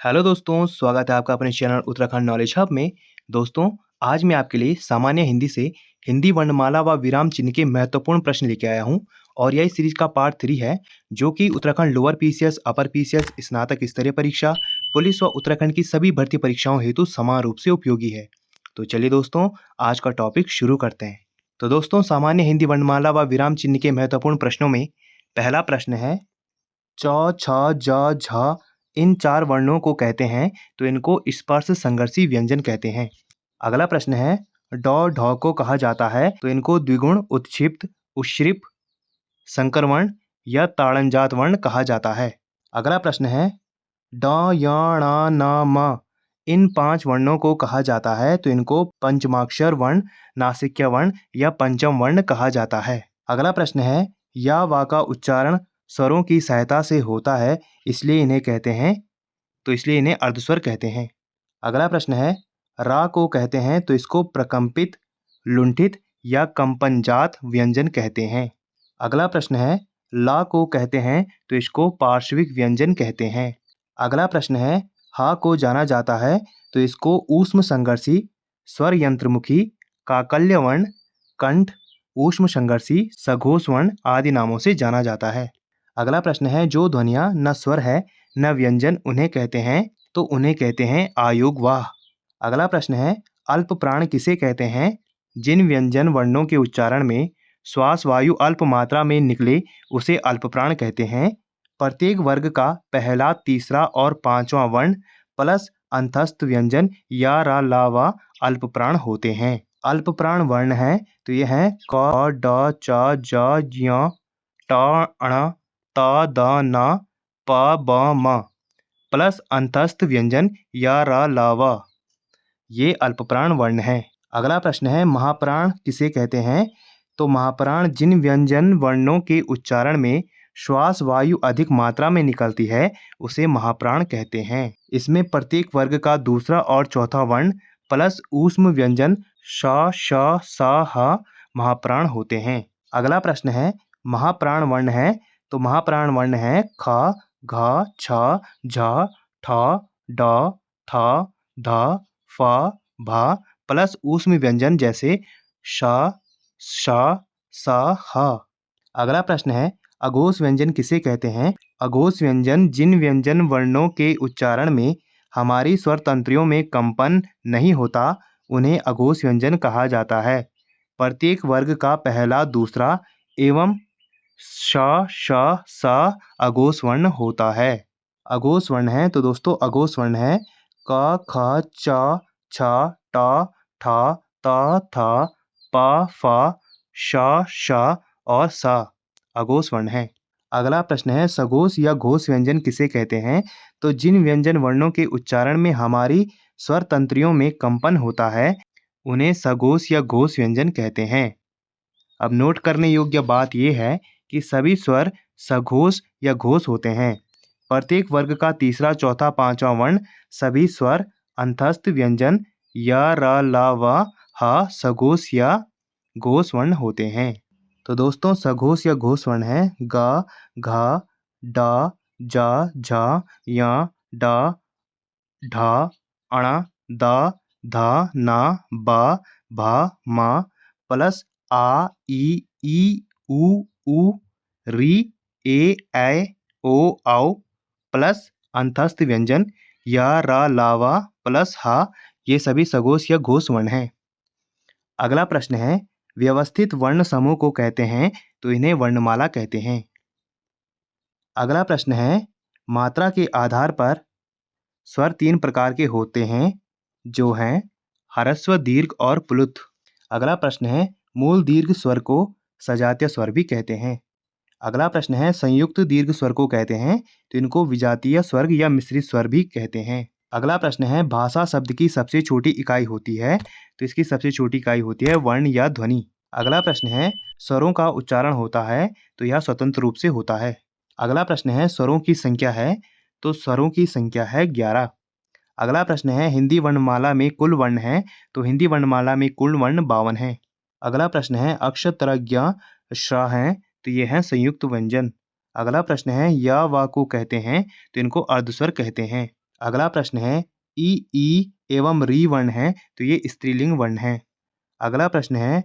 Hello दोस्तों, स्वागत है आपका अपने चैनल उत्तराखंड नॉलेज हब में। दोस्तों, आज मैं आपके लिए सामान्य हिंदी से हिंदी वर्णमाला व विराम चिन्ह के महत्वपूर्ण प्रश्न लेके आया हूं और यह सीरीज का पार्ट 3 है, जो कि Uttarakhand lower PCS, upper PCS, स्नातक स्तरीय परीक्षा, पुलिस व उत्तराखंड की सभी भर्ती परीक्षाओं हेतु समान रूप से उपयोगी है। तो चलिए दोस्तों, आज का टॉपिक शुरू करते हैं। तो दोस्तों, सामान्य हिंदी वर्णमाला व विराम चिन्ह के महत्वपूर्ण प्रश्नों में पहला प्रश्न है, च, छ, ज, झ इन 4 वर्णों को कहते हैं, तो इनको स्पर्श संघर्षी व्यंजन कहते हैं। अगला प्रश्न है, ड, ढ को कहा जाता है, तो इनको द्विगुण, उत्क्षिप्त, उश्रिप, संकर वर्ण या ताड़नजात वर्ण कहा जाता है। अगला प्रश्न है, ड, य, ण, न, म इन 5 वर्णों को कहा जाता है, तो इनको पंचमाक्षर वर्ण, नासिक्य वर्ण या पंचम वर्ण कहा जाता है। अगला प्रश्न है, या वा का उच्चारण स्वरों की सहायता से होता है, इसलिए इन्हें अर्धस्वर कहते हैं। अगला प्रश्न है, रा को कहते हैं, तो इसको प्रकंपित, लुंठित या कंपनजात व्यंजन कहते हैं। अगला प्रश्न है, ला को कहते हैं, तो इसको पार्श्विक व्यंजन कहते हैं। अगला प्रश्न है, हा को जाना जाता है, तो इसको ऊष्म संघर्षी, स्वर यंत्रमुखी, काकल्य वर्ण, कंठ, ऊष्म संघर्षी, सघोष वर्ण आदि नामों से जाना जाता है। अगला प्रश्न है, जो ध्वनियाँ न स्वर है न व्यंजन उन्हें कहते हैं, तो उन्हें कहते हैं आयुग्वाह। अगला प्रश्न है, अल्प प्राण किसे कहते हैं? जिन व्यंजन वर्णों के उच्चारण में श्वास वायु अल्प मात्रा में निकले उसे अल्प प्राण कहते हैं। प्रत्येक वर्ग का पहला, तीसरा और पांचवा वर्ण प्लस अंतस्थ व्यंजन या रा ला वा अल्प प्राण होते हैं। अल्प प्राण वर्ण हैं, तो ये हैं क, ड, च, ज, ज्ञ, ट, ण, त, द, न, प, ब, म प्लस अंतस्थ व्यंजन या रा ला वा, ये अल्पप्राण वर्ण हैं। अगला प्रश्न है, महाप्राण किसे कहते हैं? तो महाप्राण जिन व्यंजन वर्णों के उच्चारण में श्वास वायु अधिक मात्रा में निकलती है उसे महाप्राण कहते हैं। इसमें प्रत्येक वर्ग का दूसरा और चौथा वर्ण प्लस ऊष्म व्यंजन श, श, स, ह महाप्राण होते हैं। अगला प्रश्न है, महाप्राण वर्ण है, तो महाप्राण वर्ण है ख, घ, छ, झ, ठ, ड, थ, ध, फ, भ प्लस ऊष्म व्यंजन जैसे श, श, स, ह। अगला प्रश्न है, अघोष व्यंजन किसे कहते हैं? अघोष व्यंजन जिन व्यंजन वर्णों के उच्चारण में हमारी स्वर तंत्रियों में कंपन नहीं होता उन्हें अघोष व्यंजन कहा जाता है। प्रत्येक वर्ग का पहला, दूसरा एवं श, श, स अघोष वर्ण होता है। अघोष वर्ण है, तो दोस्तों अघोष वर्ण है क, ख, च, छ, ट, ठ, त, थ, प, फ, श, श और स अघोष वर्ण है। अगला प्रश्न है, सघोष या घोष व्यंजन किसे कहते हैं? तो जिन व्यंजन वर्णों के उच्चारण में हमारी स्वर तंत्रियों में कंपन होता है उन्हें सघोष या घोष व्यंजन कहते हैं। अब नोट करने योग्य बात यह है कि सभी स्वर सघोष या घोष होते हैं। प्रत्येक वर्ग का तीसरा, चौथा, पांचवा वर्ण सभी स्वर अंतस्थ व्यंजन या र, ला, व, ह सघोष या घोष वर्ण होते हैं। तो दोस्तों सघोष या घोष वर्ण है ग, घ, ड, ज, झ, य, ड, ढ, अण, द, ध, न, ब, भ, म प्लस आ, ई, उ, री, ए, ऐ, ओ, औ प्लस अंतस्थ व्यंजन या रा, ला, वा प्लस हा, ये सभी सघोष या घोष वर्ण हैं। अगला प्रश्न है, व्यवस्थित वर्ण समूह को कहते हैं, तो इन्हें वर्णमाला कहते हैं। अगला प्रश्न है, मात्रा के आधार पर स्वर 3 प्रकार के होते हैं, जो हैं ह्रस्व, दीर्घ और प्लुत। अगला प्रश्न है, मूल दीर्घ स्वर को सजातीय स्वर भी कहते हैं। अगला प्रश्न है, संयुक्त दीर्घ स्वर को कहते हैं, तो इनको विजातीय स्वर्ग या मिश्रित स्वर भी कहते हैं। अगला प्रश्न है, भाषा शब्द की सबसे छोटी इकाई होती है, तो इसकी सबसे छोटी इकाई होती है वर्ण या ध्वनि। अगला प्रश्न है, स्वरों का उच्चारण होता है, तो यह स्वतंत्र रूप से होता है। अगला प्रश्न है, स्वरों की संख्या है, तो स्वरों की संख्या है 11। अगला प्रश्न है, हिंदी वर्णमाला में कुल वर्ण है, तो हिंदी वर्णमाला में कुल वर्ण 52 है। अगला प्रश्न है, अक्ष, तरज्ञ, श्र हैं, तो ये हैं संयुक्त व्यंजन। अगला प्रश्न है, या वा को कहते हैं, तो इनको अर्धस्वर कहते हैं। अगला प्रश्न है ई एवं री वर्ण है तो ये स्त्रीलिंग वर्ण है। अगला प्रश्न है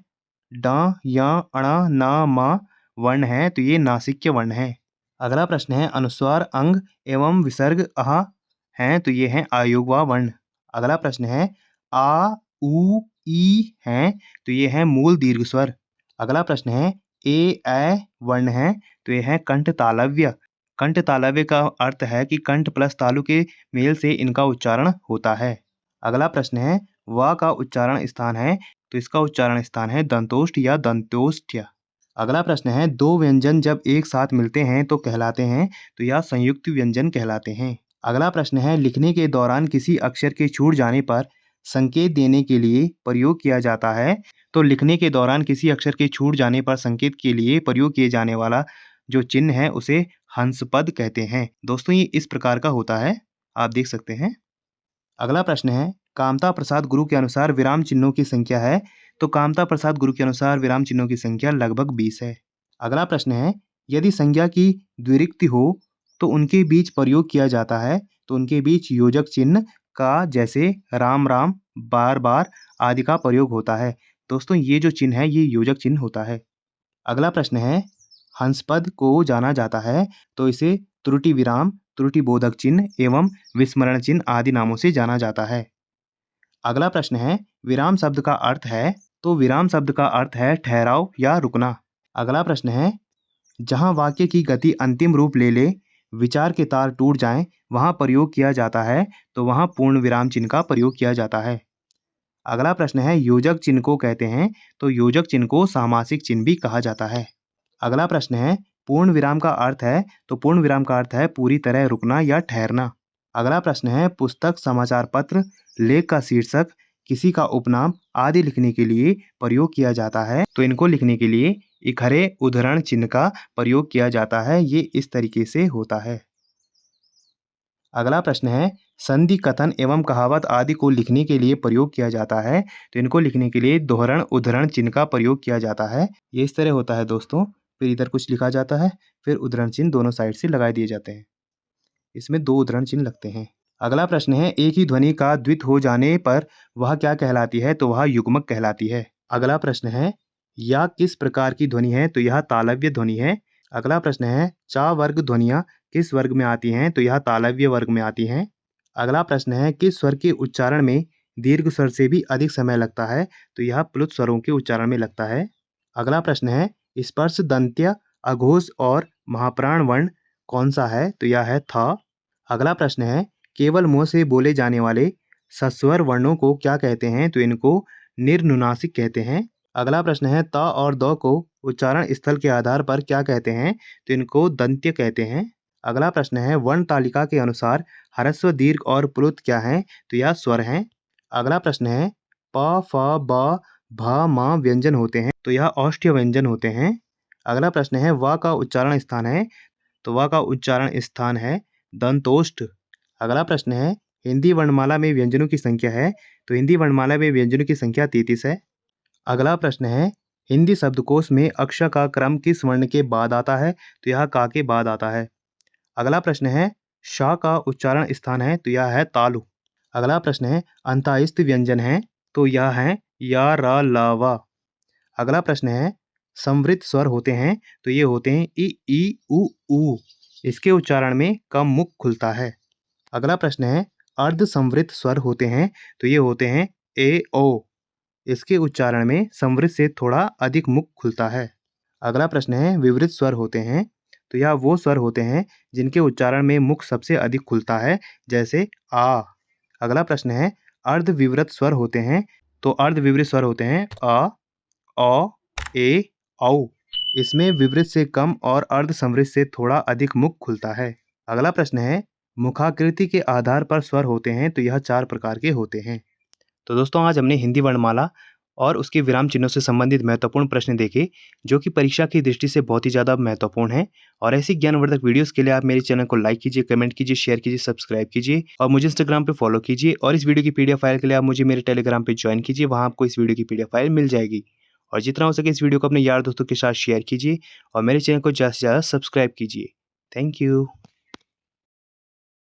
ड या अण न म वर्ण है तो ये नासिक्य वर्ण है। अगला प्रश्न है अनुस्वार अंग एवं विसर्ग अह हैं तो ये हैं आयुग्वा वर्ण। अगला प्रश्न है आ उ ई हैं तो ये हैं मूल दीर्घ स्वर। अगला प्रश्न है ए वर्ण है तो ये है कंठ तालव्य। कंठ तालव्य का अर्थ है कि कंठ प्लस तालु के मेल से इनका उच्चारण होता है। अगला प्रश्न है व का उच्चारण स्थान है तो इसका उच्चारण स्थान है दंतोष्ठ या दंत्योष्ठ्य। अगला प्रश्न है दो व्यंजन जब एक साथ मिलते हैं तो कहलाते हैं तो यह संयुक्त व्यंजन कहलाते हैं। अगला प्रश्न है लिखने के दौरान किसी अक्षर के छूट जाने पर संकेत देने के लिए प्रयोग किया जाता है तो लिखने के दौरान किसी अक्षर के छूट जाने पर संकेत के लिए प्रयोग किए जाने वाला जो चिन्ह है उसे हंसपद कहते हैं। दोस्तों ये इस प्रकार का होता है, आप देख सकते हैं। अगला प्रश्न है कामता प्रसाद गुरु के अनुसार विराम चिन्हों की संख्या है तो कामता प्रसाद गुरु के अनुसार विराम चिन्हों की संख्या लगभग 20 है। अगला प्रश्न है यदि संज्ञा की द्विरुक्ति हो तो उनके बीच प्रयोग किया जाता है तो उनके बीच योजक चिन्ह का जैसे राम राम बार बार आदि का प्रयोग होता है। दोस्तों ये जो चिन्ह है ये योजक चिन्ह होता है। अगला प्रश्न है हंसपद को जाना जाता है तो इसे त्रुटि विराम त्रुटि बोधक चिन्ह एवं विस्मरण चिन्ह आदि नामों से जाना जाता है। अगला प्रश्न है विराम शब्द का अर्थ है तो विराम शब्द का अर्थ है ठहराव या रुकना। अगला प्रश्न है जहां वाक्य की गति अंतिम रूप ले विचार के तार टूट जाएं वहां प्रयोग किया जाता है तो वहां पूर्ण विराम चिन्ह का प्रयोग किया जाता है। अगला प्रश्न है योजक चिन्ह को कहते हैं तो योजक चिन्ह को सामासिक चिन्ह भी कहा जाता है। अगला प्रश्न है पूर्ण विराम का अर्थ है तो पूर्ण विराम का अर्थ है पूरी तरह रुकना या ठहरना। अगला प्रश्न है पुस्तक समाचार पत्र लेख का शीर्षक किसी का उपनाम आदि लिखने के लिए प्रयोग किया जाता है तो इनको लिखने के लिए इखरे उद्धरण चिन्ह का प्रयोग किया जाता है। ये इस तरीके से होता है। अगला प्रश्न है संधि कथन एवं कहावत आदि को लिखने के लिए प्रयोग किया जाता है तो इनको लिखने के लिए दोहरण उद्धरण चिन्ह का प्रयोग किया जाता है। ये इस तरह होता है दोस्तों। फिर इधर कुछ लिखा जाता है फिर उद्धरण चिन्ह दोनों साइड से लगा दिए जाते हैं। इसमें दो उद्धरण चिन्ह लगते हैं। अगला प्रश्न है एक ही ध्वनि का द्वित हो जाने पर वह क्या कहलाती है तो वह युग्मक कहलाती है। अगला प्रश्न है या किस प्रकार की ध्वनि है तो यह तालव्य ध्वनि है। अगला प्रश्न है चा वर्ग ध्वनियां किस वर्ग में आती हैं तो यह तालव्य वर्ग में आती हैं। अगला प्रश्न है किस स्वर के उच्चारण में दीर्घ स्वर से भी अधिक समय लगता है तो यह प्लुत स्वरों के उच्चारण में लगता है। अगला प्रश्न है स्पर्श दंत्य अघोष और महाप्राण वर्ण कौन सा है तो यह है थ। अगला प्रश्न है केवल मुंह से बोले जाने वाले सस्वर वर्णों को क्या कहते हैं तो इनको निर्नुनासिक कहते हैं। अगला प्रश्न है त और द को उच्चारण स्थल के आधार पर क्या कहते हैं तो इनको दंत्य कहते हैं। अगला प्रश्न है वर्ण तालिका के अनुसार ह्रस्व दीर्घ और प्लुत क्या हैं तो यह स्वर हैं। अगला प्रश्न है प फ ब भ म व्यंजन होते हैं तो यह औष्ठ्य व्यंजन होते हैं। अगला प्रश्न है व का उच्चारण स्थान है तो व का उच्चारण स्थान है दंतोष्ठ। अगला प्रश्न है हिंदी वर्णमाला में व्यंजनों की संख्या है तो हिंदी वर्णमाला में व्यंजनों की संख्या 33 है। अगला प्रश्न है हिंदी शब्दकोश में अक्षर का क्रम किस वर्ण के बाद आता है तो यह का के बाद आता है। अगला प्रश्न है श का उच्चारण स्थान है तो यह है तालु। अगला प्रश्न है अंतःस्थ व्यंजन है तो यह है या र ल व। अगला प्रश्न है संवृत स्वर होते हैं तो ये होते हैं ई उ ऊ। इसके उच्चारण में कम मुख खुलता है। अगला प्रश्न है अर्ध संवृत स्वर होते हैं तो ये होते हैं ए ओ। इसके उच्चारण में संवृत से थोड़ा अधिक मुख खुलता है। अगला प्रश्न है विवृत स्वर होते हैं तो यह वो स्वर होते हैं जिनके उच्चारण में मुख सबसे अधिक खुलता है जैसे आ। अगला प्रश्न है अर्ध विवृत स्वर होते हैं तो अर्ध विवृत स्वर होते हैं अ औ ए औ। इसमें विवृत से कम और अर्ध संवृत से थोड़ा अधिक मुख खुलता है। अगला प्रश्न है मुखाकृति के आधार पर स्वर होते हैं तो यह 4 प्रकार के होते हैं। तो दोस्तों आज हमने हिंदी वर्णमाला और उसके विराम चिन्हों से संबंधित महत्वपूर्ण प्रश्न देखे जो कि परीक्षा की दृष्टि से बहुत ही ज़्यादा महत्वपूर्ण है। और ऐसी ज्ञानवर्धक वीडियोस के लिए आप मेरे चैनल को लाइक कीजिए, कमेंट कीजिए, शेयर कीजिए, सब्सक्राइब कीजिए और मुझे इंस्टाग्राम पे फॉलो कीजिए। और इस वीडियो की पीडीएफ फाइल के लिए आप मुझे मेरे टेलीग्राम पे ज्वाइन कीजिए, वहाँ आपको इस वीडियो की पीडीएफ फाइल मिल जाएगी। और जितना हो सके इस वीडियो को अपने यार दोस्तों के साथ शेयर कीजिए और मेरे चैनल को ज़्यादा से ज़्यादा सब्सक्राइब कीजिए। Thank you.